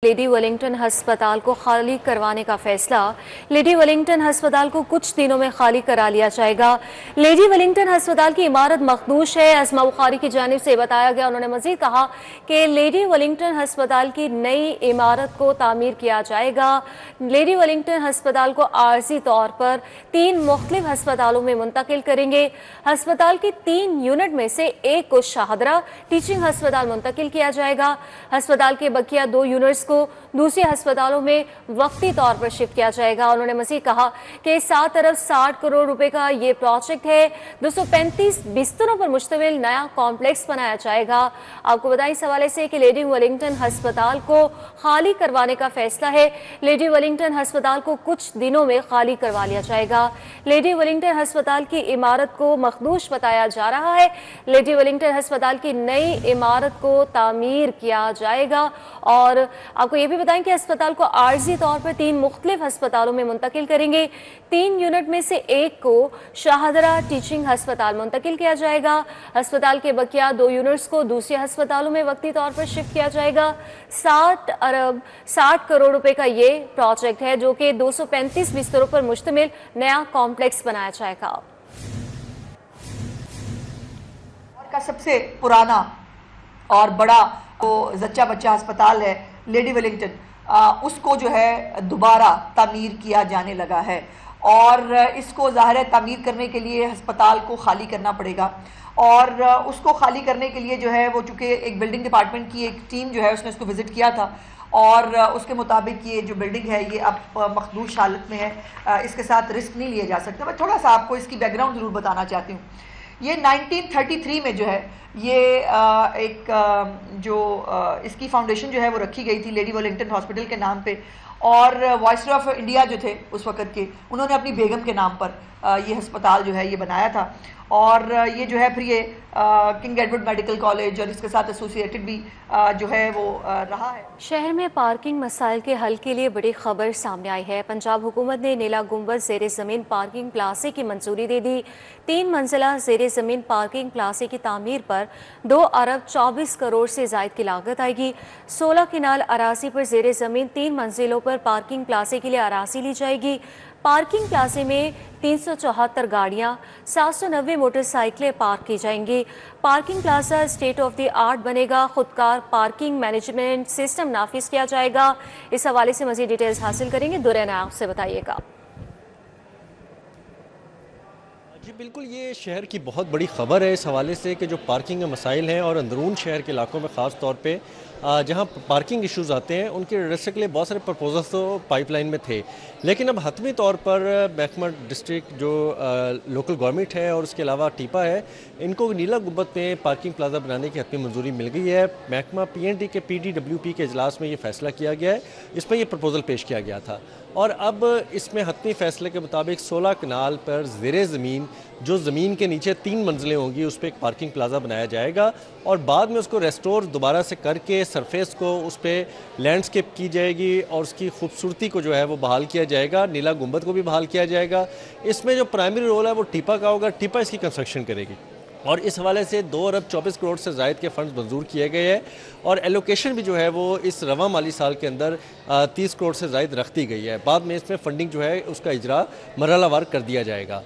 Lady Wellington हस्पताल को खाली करवाने का फैसला। लेडी वेलिंगटन हस्पताल को कुछ दिनों में खाली करा लिया जाएगा। लेडी वेलिंगटन हस्पताल की इमारत मखदूश है, अज़मा बुखारी की जानिब से बताया गया। उन्होंने मजीद कहा कि लेडी वेलिंगटन हस्पताल की नई इमारत को तामीर किया जाएगा। लेडी वेलिंगटन हस्पताल को आर्जी तौर पर 3 मुख्तलिफ हस्पतालों में मुंतकिल करेंगे। हस्पताल की 3 यूनिट में से एक को शाहदरा टीचिंग हस्पताल मुंतकिल किया जाएगा। हस्पताल के बकिया 2 यूनिट्स को दूसरे अस्पतालों में वक्ती तौर पर शिफ्ट किया जाएगा। उन्होंने मज़ीद कहा कि 7 अरब 60 करोड़ रुपए का ये प्रोजेक्ट है। 235 बिस्तरों पर मुश्तमिल नया कॉम्प्लेक्स बनाया जाएगा। आपको बताएं इस हवाले से कि लेडी वेलिंगटन हस्पताल को खाली करवाने का फैसला है। लेडी वेलिंगटन हस्पताल को कुछ दिनों में खाली करवा लिया जाएगा। लेडी वेलिंगटन हस्पताल की इमारत को मखदूश बताया जा रहा है। लेडी वेलिंगटन हस्पताल की नई इमारत को तामीर किया जाएगा। और आपको ये भी बताएं कि अस्पताल को आर्जी तौर पर 3 मुख्तलिफ अस्पतालों में मुंतकिल करेंगे। 3 यूनिट में से एक को शाहदरा टीचिंग हस्पताल मुंतकिल किया जाएगा। अस्पताल के बकिया 2 यूनिट्स को दूसरे अस्पतालों में वक्ती तौर पर शिफ्ट किया जाएगा। 7 अरब 60 करोड़ रुपए का ये प्रोजेक्ट है, जो कि 235 बिस्तरों पर मुश्तमिल नया कॉम्प्लेक्स बनाया जाएगा। का सबसे पुराना और बड़ा वो जच्चा बच्चा अस्पताल है लेडी वेलिंगटन, उसको जो है दोबारा तामीर किया जाने लगा है। और इसको ज़ाहिर है तामीर करने के लिए अस्पताल को खाली करना पड़ेगा। और उसको खाली करने के लिए जो है वो चूँकि एक बिल्डिंग डिपार्टमेंट की एक टीम जो है उसने उसको विज़िट किया था, और उसके मुताबिक ये जो बिल्डिंग है ये अब मखदूश हालत में है, इसके साथ रिस्क नहीं लिए जा सकते। मैं थोड़ा सा आपको इसकी बैकग्राउंड ज़रूर बताना चाहती हूँ। ये 1933 में जो है ये इसकी फाउंडेशन जो है वो रखी गई थी लेडी वेलिंगटन हॉस्पिटल के नाम पे। और वाइसरॉय ऑफ इंडिया जो थे उस वक़्त के, उन्होंने अपनी बेगम के नाम पर ये अस्पताल जो है ये बनाया था। और ये जो है फिर ये किंग एडवर्ड मेडिकल कॉलेज और इसके साथ एसोसिएटेड भी जो है वो रहा है। शहर में पार्किंग मसाइल के हल के लिए बड़ी खबर सामने आई है। पंजाब हुकूमत ने नीला गुंबद ज़ेरे ज़मीन पार्किंग प्लाजे की मंजूरी दे दी। 3 मंजिला ज़ेरे ज़मीन पार्किंग प्लाजे की तामीर पर 2 अरब 24 करोड़ से ज़ायद की लागत आएगी। 16 किनाल अराजी पर ज़ेरे ज़मीन 3 मंजिलों पर पार्किंग प्लाजे के लिए अराजी ली जाएगी। पार्किंग प्लाजे में 374 गाड़ियां, 790 मोटरसाइकिलें पार्क की जाएंगी। Parking plaza state of the art बनेगा। खुदकार पार्किंग मैनेजमेंट सिस्टम नाफिज किया जाएगा। इस हवाले से मज़ीद डिटेल्स हासिल करेंगे। दुरैन आपसे बताइएगा। जी बिल्कुल, ये शहर की बहुत बड़ी ख़बर है इस हवाले से कि जो पार्किंग के मसाइल हैं और अंदरून शहर के इलाकों में ख़ास तौर पे जहाँ पार्किंग इश्यूज़ आते हैं उनके एड्रेस के लिए बहुत सारे प्रपोजल्स तो पाइपलाइन में थे, लेकिन अब हतमी तौर पर महकमा डिस्ट्रिक्ट जो लोकल गवर्नमेंट है और उसके अलावा टीपा है, इनको नीला गुंबद में पार्किंग प्लाजा बनाने की हतमी मंजूरी मिल गई है। महकमा PND के PDWP के इजलास में ये फैसला किया गया है, इसमें ये प्रपोजल पेश किया गया था। और अब इसमें हतमी फैसले के मुताबिक 16 कनाल पर ज़ेरे ज़मीन, जो ज़मीन के नीचे 3 मंजिलें होंगी, उस पर एक पार्किंग प्लाजा बनाया जाएगा। और बाद में उसको रेस्टोर दोबारा से करके सरफेस को उस पर लैंडस्केप की जाएगी और उसकी खूबसूरती को जो है वो बहाल किया जाएगा। नीला गुंबद को भी बहाल किया जाएगा। इसमें जो प्राइमरी रोल है वो टीपा का होगा, टीपा इसकी कंस्ट्रक्शन करेगी। और इस हवाले से 2 अरब 24 करोड़ से ज़ायद के फंड्स मंजूर किए गए हैं। और एलोकेशन भी जो है वो इस रवा माली साल के अंदर 30 करोड़ से ज़ायद रख दी गई है। बाद में इसमें फ़ंडिंग जो है उसका इजरा मरहलावार कर दिया जाएगा।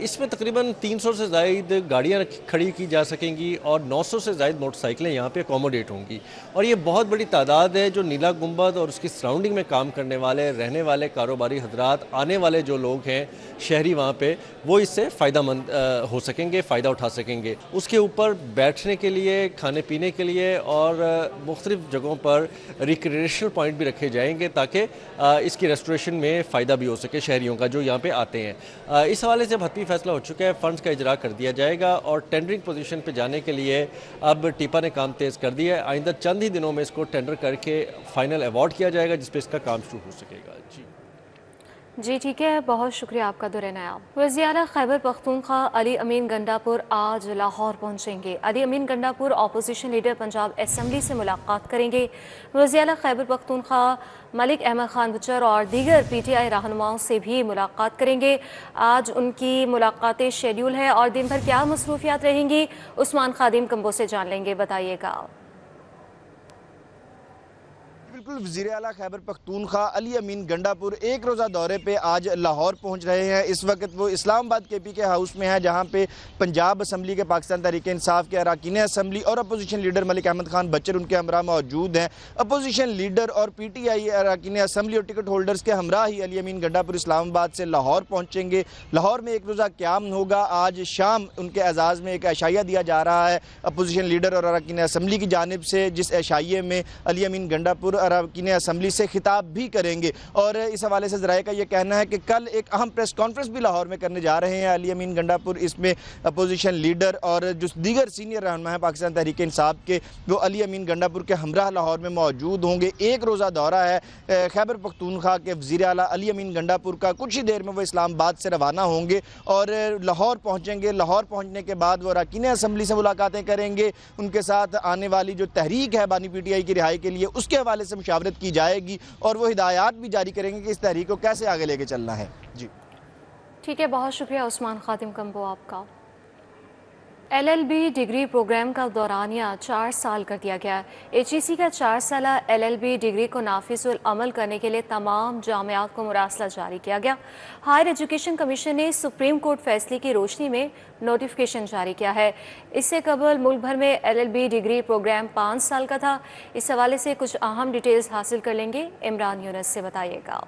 इसमें तकरीबन 300 से ज़ायद गाड़ियाँ खड़ी की जा सकेंगी और 900 से ज़ायद मोटरसाइकिलें यहाँ पे अकोमोडेट होंगी। और ये बहुत बड़ी तादाद है जो नीला गुंबद और उसकी सराउंडिंग में काम करने वाले, रहने वाले कारोबारी हजरात, आने वाले जो लोग हैं शहरी वहाँ पे, वो इससे फ़ायदामंद हो सकेंगे, फ़ायदा उठा सकेंगे। उसके ऊपर बैठने के लिए, खाने पीने के लिए और मुख्तलिफ़ जगहों पर रिक्रिएशनल पॉइंट भी रखे जाएंगे ताकि इसकी रेस्टोरेशन में फ़ायदा भी हो सके शहरियों का जो यहाँ पे आते हैं। इस हवाले से हतमी फैसला हो चुका है, फ़ंड्स का इजरा कर दिया जाएगा और टेंडरिंग पोजीशन पे जाने के लिए अब टीपा ने काम तेज़ कर दिया है। आइंदा चंद ही दिनों में इसको टेंडर करके फाइनल अवार्ड किया जाएगा जिस पे इसका काम शुरू हो सकेगा। जी ठीक है, बहुत शुक्रिया आपका दुरैनायाब। वज़ीर खैबर पख्तूनख्वा अली अमीन गंडापुर आज लाहौर पहुंचेंगे। Ali Amin Gandapur opposition leader Punjab assembly से मुलाकात करेंगे। वज़ीर खैबर पख्तूनख्वा मलिक अहमद खान बुचर और दीगर PTI रहनुमाओं से भी मुलाकात करेंगे। आज उनकी मुलाकातें शेड्यूल है और दिन भर क्या मसरूफियात रहेंगी, उस्मान खादिम कंबो से जान लेंगे। बताइएगा। بالکل وزیر اعلیٰ خیبر پختونخوا علی امین گنڈا پور ایک روزہ دورے پہ آج لاہور پہنچ رہے ہیں۔ اس وقت وہ اسلام آباد کے پی کے ہاؤس میں ہیں، جہاں پہ پنجاب اسمبلی کے پاکستان تحریک انصاف کے اراکین اسمبلی اور opposition leader Malik Ahmad Khan Butcher ان کے ہمراہ موجود ہیں۔ اپوزیشن لیڈر اور پی ٹی آئی اراکین اسمبلی اور ٹکٹ ہولڈرز کے ہمراہ ہی علی امین گنڈا پور اسلام آباد سے لاہور پہنچیں گے۔ لاہور میں ایک روزہ قیام ہوگا۔ آج شام ان کے اعزاز میں ایک عشائیہ دیا جا رہا ہے اپوزیشن لیڈر اور اراکین اسمبلی کی جانب سے، جس عشائیے میں علی امین گنڈا پور اراکین اسمبلی سے خطاب بھی کریں گے۔ اور اس حوالے سے ذرائع کا یہ کہنا ہے کہ کل ایک اہم پریس کانفرنس بھی لاہور میں کرنے جا رہے ہیں علی امین گنڈا پور۔ اس میں اپوزیشن لیڈر اور جو دیگر سینئر رہنما ہیں پاکستان تحریک انصاف کے، وہ علی امین گنڈا پور کے ہمراہ لاہور میں موجود ہوں گے۔ ایک روزہ دورہ ہے خیبر پختونخوا کے وزیر اعلیٰ علی امین گنڈا پور کا۔ کچھ ہی دیر میں وہ اسلام آباد سے روانہ ہوں گے اور لاہور پہنچیں گے۔ لاہور پہنچنے کے بعد وہ اراکین اسمبلی سے ملاقاتیں کریں گے۔ ان کے ساتھ آنے والی جو تحریک ہے بانی پی ٹی آئی کی رہائی کے لیے، اس کے حوالے سے مشاورت کی جائے گی اور وہ ہدایات بھی جاری کریں گے کہ اس تحریک کو کیسے آگے لے کے چلنا ہے۔ جی ٹھیک ہے، بہت شکریہ عثمان خادم کمبو آپ کا۔ LLB ڈگری پروگرام کا دورانیہ 4 سال کر دیا گیا ہے۔ HEC کا 4 سالہ LLB ڈگری کو نافذ العمل کرنے کے لیے تمام جامعات کو مراسلہ جاری کیا گیا۔ ہائر ایجوکیشن کمیشن نے سپریم کورٹ فیصلے کی روشنی میں نوٹیفیکیشن جاری کیا ہے۔ اس سے قبل ملک بھر میں LLB ڈگری پروگرام 5 سال کا تھا۔ اس حوالے سے کچھ اہم ڈیٹیلز حاصل کر لیں گے، عمران یونس سے بتائیے گا۔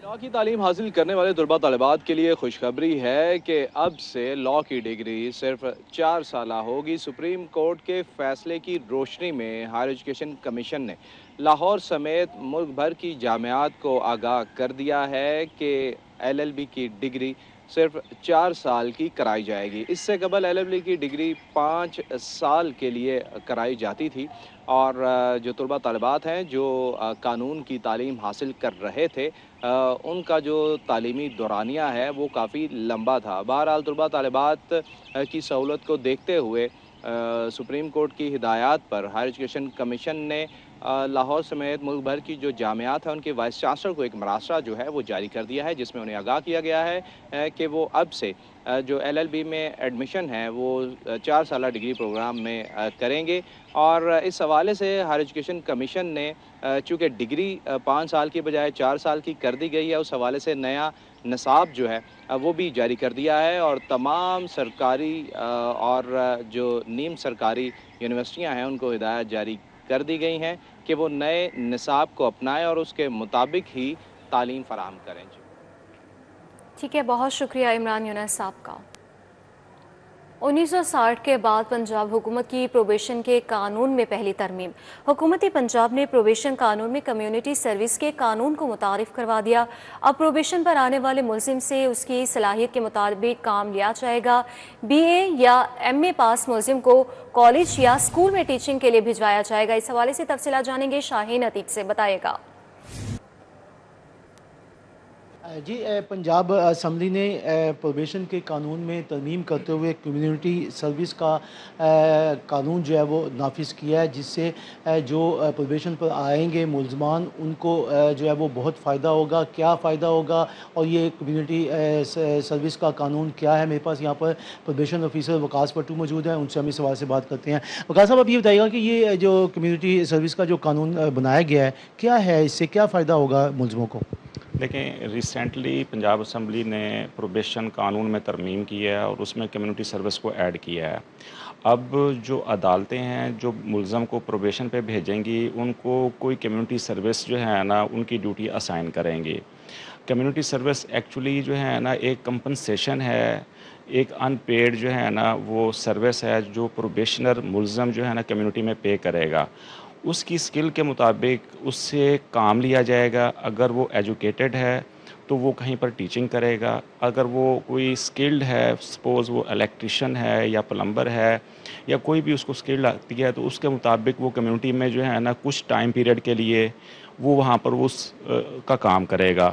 لاء کی تعلیم حاصل کرنے والے طلباء طالبات کے لیے خوشخبری ہے کہ اب سے لاء کی ڈگری صرف 4 سالہ ہوگی۔ سپریم کورٹ کے فیصلے کی روشنی میں ہائر ایجوکیشن کمیشن نے لاہور سمیت ملک بھر کی جامعات کو آگاہ کر دیا ہے کہ LLB کی ڈگری صرف 4 سال کی کرائی جائے گی۔ اس سے قبل LLB کی ڈگری 5 سال کے لیے کرائی جاتی تھی اور جو طلباء طالبات ہیں جو قانون کی تعلیم حاصل کر رہے تھے، ان کا جو تعلیمی دورانیہ ہے وہ کافی لمبا تھا۔ بہرحال طلباء طالبات کی سہولت کو دیکھتے ہوئے سپریم کورٹ کی ہدایات پر ہائر ایجوکیشن کمیشن نے لاہور سمیت ملک بھر کی جو جامعات ہیں ان کے وائس چانسلر کو ایک مراسلہ جو ہے وہ جاری کر دیا ہے، جس میں انہیں آگاہ کیا گیا ہے کہ وہ اب سے جو LLB میں ایڈمیشن ہے وہ 4 سالہ ڈگری پروگرام میں کریں گے۔ اور اس حوالے سے ہائر ایجوکیشن کمیشن نے چونکہ ڈگری 5 سال کی بجائے 4 سال کی کر دی گئی ہے، اس حوالے سے نیا نصاب جو ہے وہ بھی جاری کر دیا ہے اور تمام سرکاری اور جو نیم سرکاری یونیورسٹیاں ہیں ان کو ہدایت جاری کر دی گئی ہیں کہ وہ نئے نصاب کو اپنائیں اور اس کے مطابق ہی تعلیم فراہم کریں۔ ٹھیک ہے، بہت شکریہ عمران یونس صاحب کا۔ 1960 کے بعد پنجاب حکومت کی پروبیشن کے قانون میں پہلی ترمیم۔ حکومت پنجاب نے پروبیشن قانون میں کمیونٹی سروس کے قانون کو متعارف کروا دیا۔ اب پروبیشن پر آنے والے ملزم سے اس کی صلاحیت کے مطابق کام لیا جائے گا۔ BA یا MA پاس ملزم کو کالج یا اسکول میں ٹیچنگ کے لیے بھجوایا جائے گا۔ اس حوالے سے تفصیلات جانیں گے، شاہین عتیق سے بتائے گا۔ جی، پنجاب اسمبلی نے پروبیشن کے قانون میں ترمیم کرتے ہوئے کمیونٹی سروس کا قانون جو ہے وہ نافذ کیا ہے، جس سے جو پروبیشن پر آئیں گے ملزمان ان کو جو ہے وہ بہت فائدہ ہوگا۔ کیا فائدہ ہوگا اور یہ کمیونٹی سروس کا قانون کیا ہے؟ میرے پاس یہاں پر پروبیشن آفیسر وقاص پٹو موجود ہیں، ان سے ہم اس سوال سے بات کرتے ہیں۔ وقاص صاحب، اب یہ بتائیے گا کہ یہ جو کمیونٹی سروس کا جو قانون بنایا گیا ہے کیا ہے، اس سے کیا فائدہ ہوگا ملزموں کو؟ دیکھیں، ریسنٹلی پنجاب اسمبلی نے پروبیشن قانون میں ترمیم کی ہے اور اس میں کمیونٹی سروس کو ایڈ کیا ہے۔ اب جو عدالتیں ہیں جو ملزم کو پروبیشن پہ بھیجیں گی ان کو کوئی کمیونٹی سروس جو ہے نا ان کی ڈیوٹی اسائن کریں گی۔ کمیونٹی سروس ایکچولی جو ہے نا ایک کمپنسیشن ہے، ایک ان پیڈ جو ہے نا وہ سروس ہے جو پروبیشنر ملزم جو ہے نا کمیونٹی میں پے کرے گا۔ اس کی سکل کے مطابق اس سے کام لیا جائے گا۔ اگر وہ ایجوکیٹڈ ہے تو وہ کہیں پر ٹیچنگ کرے گا، اگر وہ کوئی سکلڈ ہے، سپوز وہ الیکٹریشین ہے یا پلمبر ہے یا کوئی بھی اس کو سکلڈ آتی ہے، تو اس کے مطابق وہ کمیونٹی میں جو ہے نا کچھ ٹائم پیریڈ کے لیے وہ وہاں پر اس کا کام کرے گا،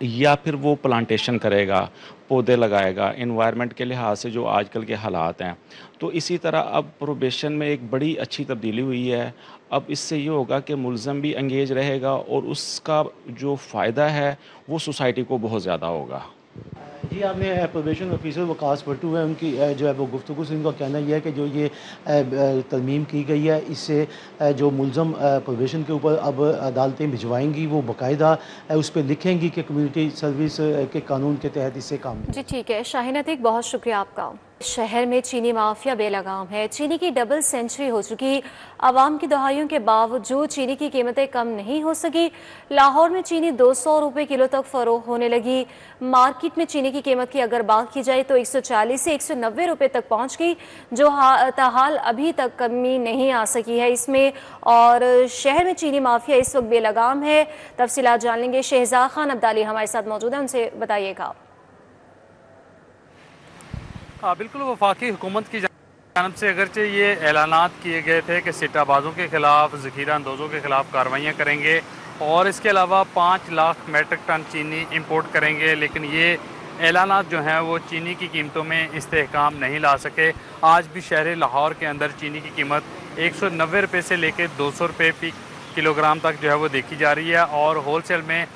یا پھر وہ پلانٹیشن کرے گا، پودے لگائے گا انوائرمنٹ کے لحاظ سے جو آج کل کے حالات ہیں۔ تو اسی طرح اب پروبیشن میں ایک بڑی اچھی تبدیلی ہوئی ہے۔ اب اس سے یہ ہوگا کہ ملزم بھی انگیج رہے گا اور اس کا جو فائدہ ہے وہ سوسائٹی کو بہت زیادہ ہوگا۔ जी, आपने प्रोबेशन ऑफिसर वकास भट्टू है, उनकी जो है वो गुफ्तगू से उनका कहना यह है कि जो ये तरमीम की गई है, इससे जो मुलज़म प्रोबेशन के ऊपर अब अदालतें भिजवाएंगी, वो बाकायदा उस पर लिखेंगी कि कम्युनिटी सर्विस के कानून के तहत इससे काम। जी ठीक है शाहीन अतीक, बहुत शुक्रिया आपका। शहर में चीनी माफिया बेलगाम है। चीनी की डबल सेंचुरी हो चुकी। आवाम की दहाइयों के बावजूद चीनी की कीमतें कम नहीं हो सकी। लाहौर में चीनी 200 रुपये किलो तक फरोख्त होने लगी। मार्केट में चीनी की कीमत की अगर बात की जाए तो 140 से 190 रुपये तक पहुंच गई, जो ताहाल अभी तक कमी नहीं आ सकी है इसमें। और शहर में चीनी माफिया इस वक्त बेलगाम है। तफसीलात जान लेंगे। शहजाद खान अब्दाली हमारे साथ मौजूद है, उनसे बताइएगा। बिल्कुल, वफाकी हुकूमत की जानब से अगरचे ये ऐलानात किए गए थे कि सिट्टाबाजों के खिलाफ, ज़ख़ीरा अंदोज़ों के खिलाफ कार्रवाइयाँ करेंगे और इसके अलावा 5 लाख मेट्रिक टन चीनी इंपोर्ट करेंगे, लेकिन ये ऐलानात जो हैं वो चीनी की कीमतों में इस्तेहकाम नहीं ला सके। आज भी शहर लाहौर के अंदर चीनी की कीमत 190 रुपये से लेकर 200 रुपये फी किलोग्राम तक जो है वो देखी जा रही है और होल सेल में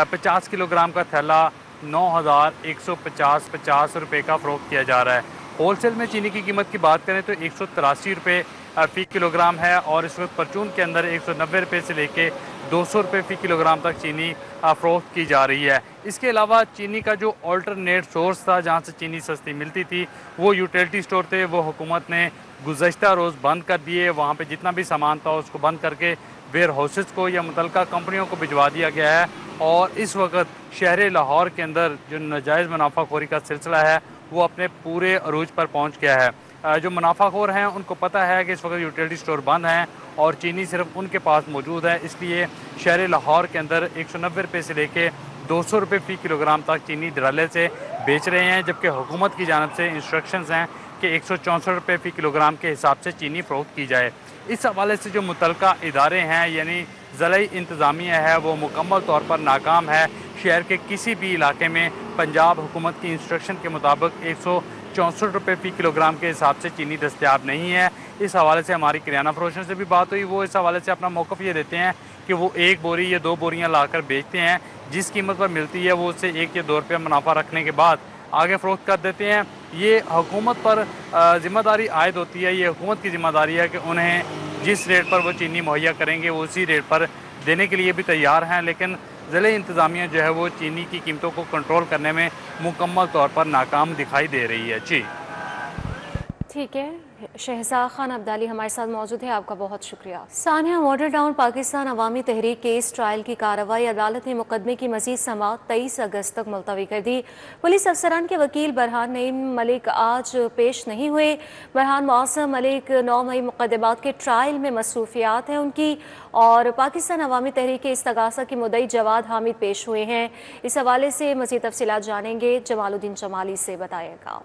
50 किलोग्राम का थैला 9,150 रुपये का फ़रोख्त किया जा रहा है। होल सेल में चीनी की कीमत की बात करें तो 183 रुपये फ़ी किलोग्राम है और इस वक्त परचून के अंदर 190 रुपये से लेके 200 रुपये फ़ी किलोग्राम तक चीनी फ़रोख्त की जा रही है। इसके अलावा चीनी का जो ऑल्टरनेट सोर्स था जहाँ से चीनी सस्ती मिलती थी वो यूटिलिटी स्टोर थे, वो हुकूमत ने गुज़श्ता रोज़ बंद कर दिए। वहाँ पे जितना भी सामान था उसको बंद करके वेयर हाउसेस को या मुतल्लिका कंपनियों को भिजवा दिया गया है और इस वक्त शहर लाहौर के अंदर जो नाजायज़ मुनाफाखोरी का सिलसिला है वो अपने पूरे अरूज पर पहुंच गया है। जो मुनाफाखोर हैं उनको पता है कि इस वक्त यूटिलिटी स्टोर बंद हैं और चीनी सिर्फ उनके पास मौजूद है, इसलिए शहर लाहौर के अंदर 190 रुपये से लेके 200 रुपये फ़ी किलोग्राम तक चीनी धड़ल्ले से बेच रहे हैं, जबकि हुकूमत की जानब से इंस्ट्रक्शंस हैं कि 164 रुपये फ़ी किलोग्राम के हिसाब से चीनी फ़रोख्त की जाए। इस हवाले से जो मुतल्लिका इदारे हैं यानी ज़िला इंतज़ामिया है वो मुकम्मल तौर पर नाकाम है। शहर के किसी भी इलाके में पंजाब हुकूमत की इंस्ट्रक्शन के मुताबिक 164 रुपये फ़ी किलोग्राम के हिसाब से चीनी दस्तयाब नहीं है। इस हवाले से हमारी किराना फरोशों से भी बात हुई, वो इस हवाले से अपना मौक़िफ़ ये देते हैं कि वो 1 बोरी या 2 बोरियाँ लाकर बेचते हैं, जिस कीमत पर मिलती है वो उससे 1 या 2 रुपये मुनाफा रखने के बाद आगे फ़रोख्त कर देते हैं। ये हुकूमत पर ज़िम्मेदारी आयद होती है, ये हुकूमत की ज़िम्मेदारी है कि उन्हें जिस रेट पर वो चीनी मुहैया करेंगे वो उसी रेट पर देने के लिए भी तैयार हैं, लेकिन ज़िले इंतज़ामिया जो है वो चीनी की कीमतों को कंट्रोल करने में मुकम्मल तौर पर नाकाम दिखाई दे रही है। जी ठीक है, शहजाद खान अब्दाली हमारे साथ मौजूद है, आपका बहुत शुक्रिया। सानिया मॉडल टाउन पाकिस्तान अवामी तहरीक केस ट्रायल की कार्रवाई अदालत ने मुकदमे की मज़ीद समाअत 23 अगस्त तक मुलतवी कर दी। पुलिस अफसरान के वकील बरहान नईम मलिक आज पेश नहीं हुए। बरहान मौसम मलिक 9 मई मुकदमात के ट्रायल में मसरूफियात हैं उनकी, और पाकिस्तान अवामी तहरीक के इस्तगासा के मुद्दई जवाद हामिद पेश हुए हैं। इस हवाले से मज़ीद तफसीलात जानेंगे, जमालुद्दीन जमाली से बताएगा।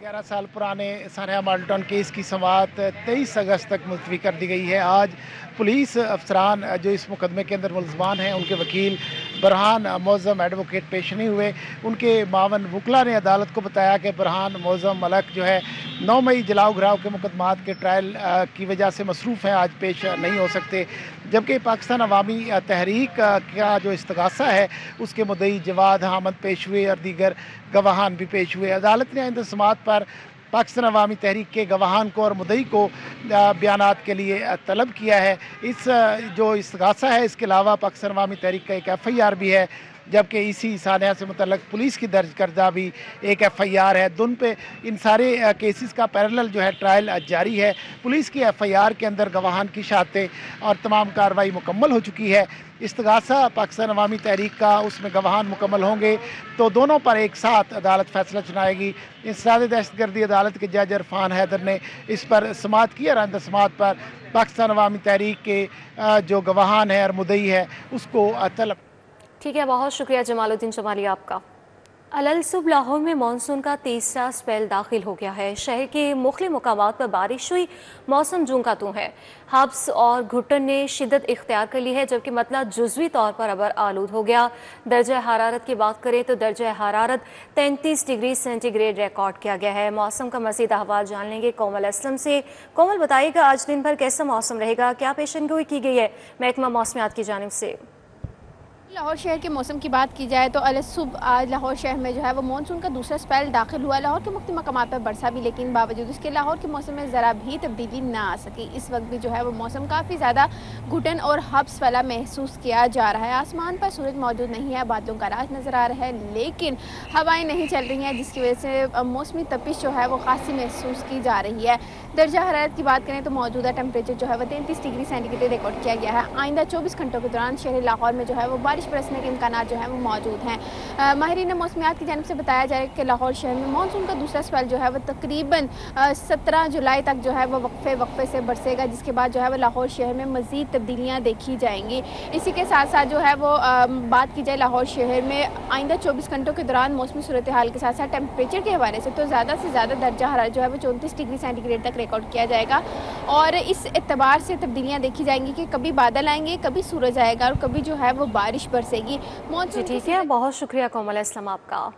11 साल पुराने सानिया मॉडल टाउन केस की समाअत 23 अगस्त तक मुलतवी कर दी गई है। आज पुलिस अफसरान जो इस मुकदमे के अंदर मुलजमान हैं उनके वकील बरहान मौज़म एडवोकेट पेश नहीं हुए। उनके मावन वकला ने अदालत को बताया कि बरहान मौज़म मलक जो है 9 मई जलाओ घराव के मुकदमात के ट्रायल की वजह से मसरूफ़ हैं, आज पेश नहीं हो सकते। जबकि पाकिस्तान अवामी तहरीक का जो इस्तगासा है उसके मुद्दई जवाद हामिद पेश हुए और दीगर गवाहान भी पेश हुए। अदालत ने आइंदा समाअत पर पाकिस्तान अवामी तहरीक के गवाहान को और मुद्दई को बयानात के लिए तलब किया है। इस जो इस्तगासा है इसके अलावा पाकिस्तान अवामी तहरीक का एक FIR भी है, जबकि इसी सानिया से मुतल्लक पुलिस की दर्ज करदा भी एक FIR है। दोनों पे इन सारे केसेस का पैरेलल जो है ट्रायल जारी है। पुलिस की FIR के अंदर गवाहान की शहादतें और तमाम कार्रवाई मुकम्मल हो चुकी है। इस्तगासा पाकिस्तान अवामी तहरीक का, उसमें गवाहान मुकम्मल होंगे तो दोनों पर एक साथ अदालत फैसला सुनाएगी। इंसदाद दहशतगर्दी अदालत के जज इरफान हैदर ने इस पर समाअत की और आइंदा समाअत पर पाकिस्तान अवामी तहरीक के जो गवाहान है और मुद्दई है उसको तलब। ठीक है, बहुत शुक्रिया जमालुद्दीन जमाली आपका। अलल सुबह लाहौर में मानसून का तीसरा स्पेल दाखिल हो गया है। शहर के मुख्तलिफ मुकामात पर बारिश हुई, मौसम जूं का तूं है। हब्स और घुटन ने शिद्दत इख्तियार कर ली है, जबकि मतला जुज़वी तौर पर अबर आलूद हो गया। दर्जा हरारत की बात करें तो दर्जा हरारत 33 डिग्री सेंटीग्रेड रिकॉर्ड किया गया है। मौसम का मज़ीद अहवाल जान लेंगे कोमल असलम से। कोमल, बताइएगा आज दिन भर कैसा मौसम रहेगा, क्या पेशन गोई की गई है महकमा मौसमियात की जानिब से? लाहौर शहर के मौसम की बात की जाए तो अलसुब आज लाहौर शहर में जो है वो मानसून का दूसरा स्पेल दाखिल हुआ। लाहौर के मुख्तलिफ मकामात पर बरसा भी, लेकिन बावजूद इसके लाहौर के मौसम में ज़रा भी तब्दीली ना आ सकी। इस वक्त भी जो है वो मौसम काफ़ी ज़्यादा घुटन और हब्स वाला महसूस किया जा रहा है। आसमान पर सूरज मौजूद नहीं है, बादलों का राज नज़र आ रहा है, लेकिन हवाएँ नहीं चल रही हैं, जिसकी वजह से मौसमी तपिश जो है वो खासी महसूस की जा रही है। दर्जा हरारत की बात करें तो मौजूदा टेम्परेचर जो है वो 33 डिग्री सेंटीग्रेड रिकॉर्ड किया गया है। आइंदा 24 घंटों के दौरान शहर लाहौर में जो है वो बारिश बरसने के इम्कान जो है वो मौजूद हैं। माहिरीन मौसमियात की जानिब से बताया जा रहा है कि लाहौर शहर में मानसून का दूसरा स्पेल जो है वो तकरीबन 17 जुलाई तक जो है वो वक्फे से बरसेगा, जिसके बाद जो है वो लाहौर शहर में मज़ीद तब्दीलियाँ देखी जाएंगी। इसी के साथ साथ जो है वो बात की जाए लाहौर शहर में आइंदा 24 घंटों के दौरान मौसमी सूरत हाल के साथ साथ टेम्परेचर के हवाले से तो ज़्यादा से ज़्यादा दर्जा हरारत जो है वो 34 डिग्री सेंटीग्रेड तक रिकॉर्ड किया जाएगा। और इस एतबार से तब्दीलियाँ देखी जाएंगी कि कभी बादल आएंगे, कभी सूरज आएगा और कभी जो है वो बारिश बरसेगी। जी ठीक है, बहुत शुक्रिया कोमल इस्लाम आपका।